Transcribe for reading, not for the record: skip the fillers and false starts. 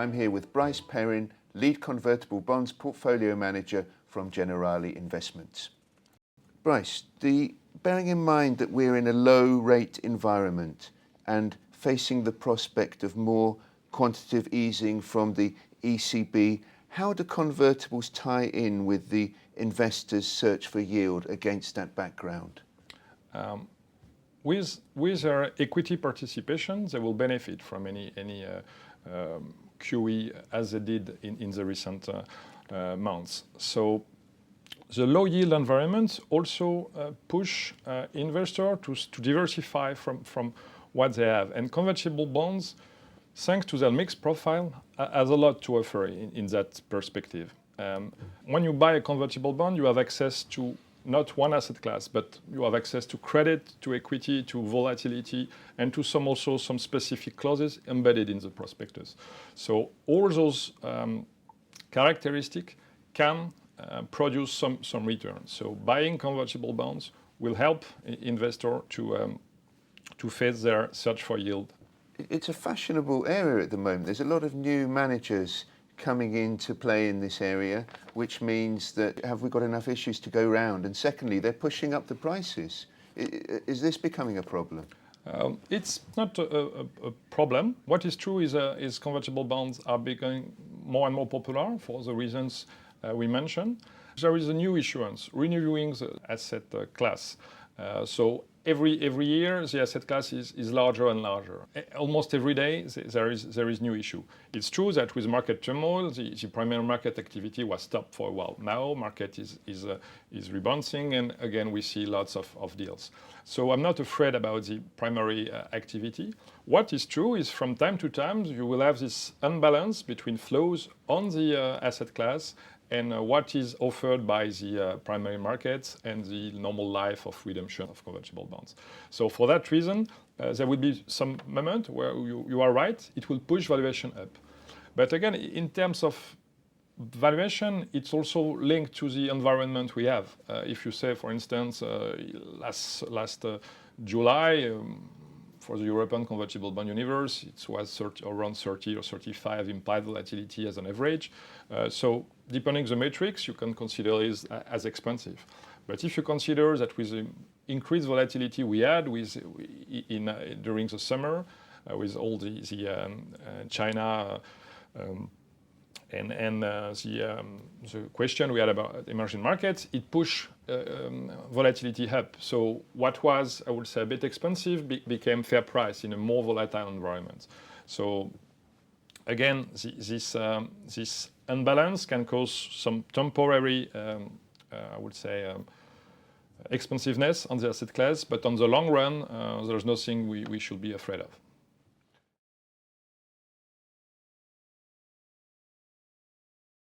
I'm here with Brice Perin, Lead Convertible Bonds Portfolio Manager from Generali Investments. Brice, bearing in mind that we're in a low-rate environment and facing the prospect of more quantitative easing from the ECB, how do convertibles tie in with the investors' search for yield against that background? With our equity participation, they will benefit from any QE as they did in the recent months. So the low yield environment also push investors to diversify from what they have. And convertible bonds, thanks to their mixed profile, has a lot to offer in that perspective. When you buy a convertible bond, you have access to not one asset class, but you have access to credit, to equity, to volatility, and to also some specific clauses embedded in the prospectus. So all those characteristics can produce some return. So buying convertible bonds will help investors to face their search for yield. It's a fashionable area at the moment. There's a lot of new managers coming into play in this area, which means that have we got enough issues to go round? And secondly, they're pushing up the prices. Is this becoming a problem? It's not a problem. What is true is convertible bonds are becoming more and more popular for the reasons we mentioned. There is a new issuance, renewing the asset class. So every year, the asset class is larger and larger. Almost every day, there is new issue. It's true that with market turmoil, the primary market activity was stopped for a while. Now, market is rebounding, and again, we see lots of deals. So I'm not afraid about the primary activity. What is true is from time to time, you will have this imbalance between flows on the asset class and what is offered by the primary markets and the normal life of redemption of convertible bonds. So for that reason, there will be some moment where you are right, it will push valuation up. But again, in terms of valuation, it's also linked to the environment we have. If you say, for instance, last July, for the European convertible bond universe, it was around 30 or 35 implied volatility as an average. So depending on the metrics, you can consider it as expensive. But if you consider that with the increased volatility we had during the summer, with all the China and the question we had about emerging markets, it pushed volatility up. So what was, I would say, a bit expensive became fair price in a more volatile environment. So again, this imbalance can cause some temporary, I would say, expensiveness on the asset class, but on the long run, there's nothing we should be afraid of.